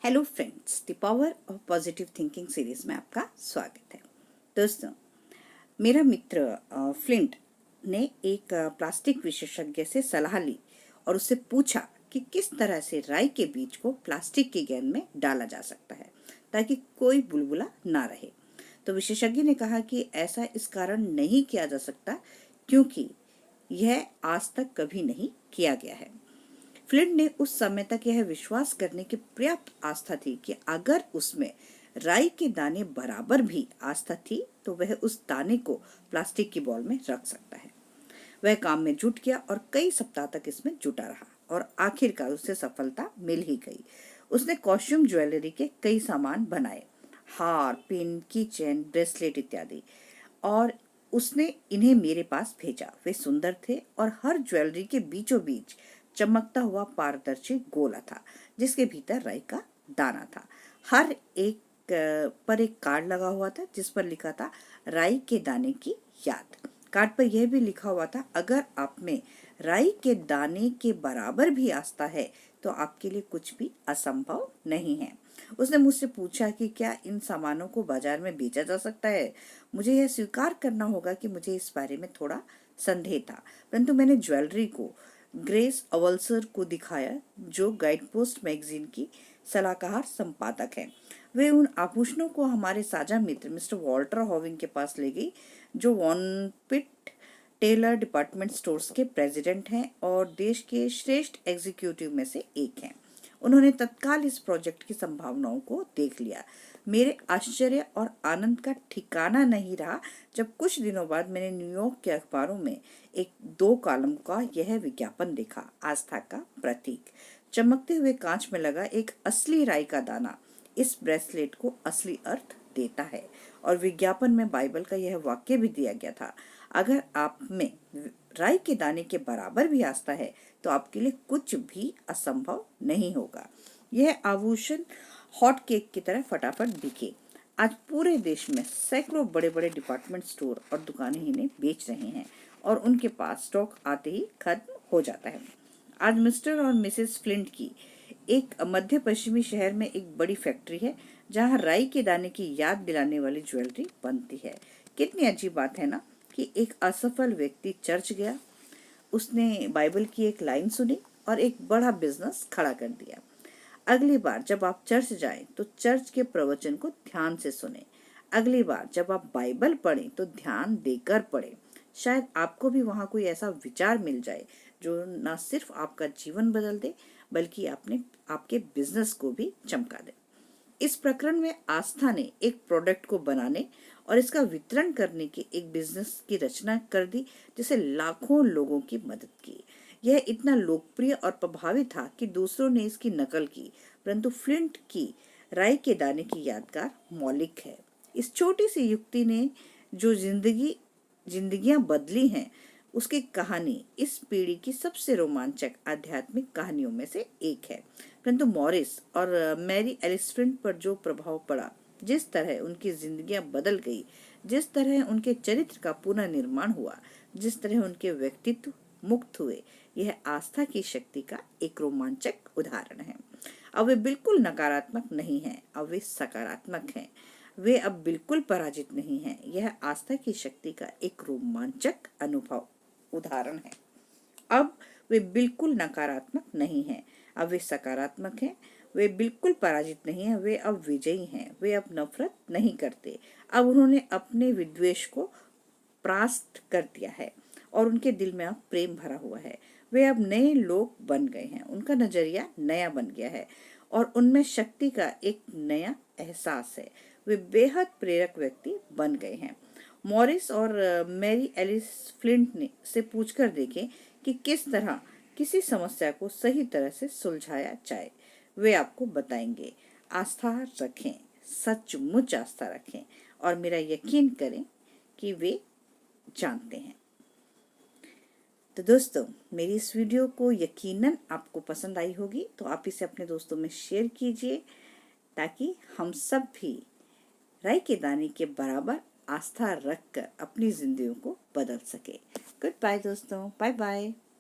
Hello friends, the power of positive thinking series में आपका स्वागत है। दोस्तों, मेरा मित्र फ्लिंट ने एक प्लास्टिक विशेषज्ञ से सलाह ली और उससे पूछा कि किस तरह से राई के बीज को प्लास्टिक की गेंद में डाला जा सकता है ताकि कोई बुलबुला ना रहे। तो विशेषज्ञ ने कहा कि ऐसा इस कारण नहीं किया जा सकता क्योंकि यह आज तक कभी नहीं किया गया है। फ्लिंट ने उस समय तक यह विश्वास करने की पर्याप्त आस्था थी कि अगर उसमें राई के दाने बराबर भी आस्था थी तो वह उस दाने को प्लास्टिक की बॉल में रख सकता है। वह काम में जुट गया और कई सप्ताह तक इसमें जुटा रहा और आखिरकार उसे सफलता मिल ही गई। उसने कॉस्ट्यूम ज्वेलरी के कई सामान बनाए, हार, पिन, की चेन, ब्रेसलेट इत्यादि, और उसने इन्हें मेरे पास भेजा। वे सुंदर थे और हर ज्वेलरी के बीचों बीच चमकता हुआ पारदर्शी गोला था जिसके भीतर राई का दाना था। हर एक पर एक कार्ड लगा हुआ था जिस पर लिखा था राई के दाने की याद। कार्ड पर यह भी लिखा हुआ था, अगर आप में राई के दाने के बराबर भी आस्था है तो आपके लिए कुछ भी असंभव नहीं है। उसने मुझसे पूछा कि क्या इन सामानों को बाजार में बेचा जा सकता है। मुझे यह स्वीकार करना होगा कि मुझे इस बारे में थोड़ा संदेह था, परंतु मैंने ज्वेलरी को ग्रेस अवल्सर को दिखाया जो गाइडपोस्ट मैगजीन की सलाहकार संपादक है। वे उन आभूषणों को हमारे साझा मित्र मिस्टर वॉल्टर हॉविंग के पास ले गई जो वॉनपिट टेलर डिपार्टमेंट स्टोर्स के प्रेसिडेंट हैं और देश के श्रेष्ठ एग्जीक्यूटिव में से एक हैं। उन्होंने तत्काल इस प्रोजेक्ट की संभावनाओं को देख लिया। मेरे आश्चर्य और आनंद का ठिकाना नहीं रहा जब कुछ दिनों बाद मैंने न्यूयॉर्क के अखबारों में एक 2 कॉलम का यह विज्ञापन देखा, आस्था का प्रतीक। चमकते हुए कांच में लगा एक असली राई का दाना इस ब्रेसलेट को असली अर्थ देता है। और विज्ञापन में बाइबल का यह वाक्य भी दिया गया था, अगर आप में राई के दाने के बराबर भी आस्था है तो आपके लिए कुछ भी असंभव नहीं होगा। यह आभूषण हॉट केक की तरह फटाफट बिके। आज पूरे देश में सैकड़ों बड़े बड़े डिपार्टमेंट स्टोर और दुकानें इन्हें बेच रहे हैं और उनके पास स्टॉक आते ही खत्म हो जाता है। आज मिस्टर और मिसेस फ्लिंट की एक मध्य पश्चिमी शहर में एक बड़ी फैक्ट्री है जहां राई के दाने की याद दिलाने वाली ज्वेलरी बनती है। कितनी अजीब बात है ना कि एक असफल व्यक्ति चर्च गया, उसने बाइबल की एक लाइन सुनी और एक बड़ा बिजनेस खड़ा कर दिया। अगली बार जब आप चर्च जाएं तो चर्च के प्रवचन को ध्यान से सुने। अगली बार जब आप बाइबल पढ़ें तो ध्यान देकर पढ़ें। शायद आपको भी वहां कोई ऐसा विचार मिल जाए जो न सिर्फ आपका जीवन बदल दे बल्कि आपके बिजनेस को भी चमका दे। इस प्रकरण में आस्था ने एक प्रोडक्ट को बनाने और इसका वितरण करने की एक बिजनेस की रचना कर दी जिससे लाखों लोगों की मदद की। यह इतना लोकप्रिय और प्रभावी था कि दूसरों ने इसकी नकल की, परंतु फ्लिंट की राई के दाने की यादगार मौलिक है। इस छोटी सी युक्ति ने जो जिंदगियां बदली हैं उसकी कहानी इस पीढ़ी की सबसे रोमांचक आध्यात्मिक कहानियों में से एक है। परंतु मॉरिस और मैरी एलिस फ्लिंट पर जो प्रभाव पड़ा, जिस तरह उनकी जिंदगियां बदल गई, जिस तरह उनके चरित्र का पुनर्निर्माण हुआ, जिस तरह उनके व्यक्तित्व मुक्त हुए, यह आस्था की शक्ति का एक रोमांचक उदाहरण है। अब वे बिल्कुल नकारात्मक नहीं हैं, अब वे सकारात्मक हैं। वे अब बिल्कुल पराजित नहीं हैं। यह आस्था की शक्ति का एक रोमांचक अनुभव उदाहरण है। अब वे बिल्कुल नकारात्मक नहीं हैं, अब वे सकारात्मक हैं। वे बिल्कुल पराजित नहीं हैं, वे अब विजयी हैं। वे अब नफरत नहीं करते, अब उन्होंने अपने विद्वेष को परास्त कर दिया है और उनके दिल में अब प्रेम भरा हुआ है। वे अब नए लोग बन गए हैं, उनका नजरिया नया बन गया है और उनमें शक्ति का एक नया एहसास है। वे बेहद प्रेरक व्यक्ति बन गए हैं। मॉरिस और मैरी एलिस फ्लिंट ने से पूछकर देखें कि किस तरह किसी समस्या को सही तरह से सुलझाया जाए। वे आपको बताएंगे। आस्था रखें, सचमुच आस्था रखें और मेरा यकीन करें कि वे जानते हैं। तो दोस्तों, मेरी इस वीडियो को यकीनन आपको पसंद आई होगी, तो आप इसे अपने दोस्तों में शेयर कीजिए ताकि हम सब भी राई के दाने के बराबर आस्था रखकर अपनी जिंदगियों को बदल सके। गुड बाय दोस्तों, बाय बाय।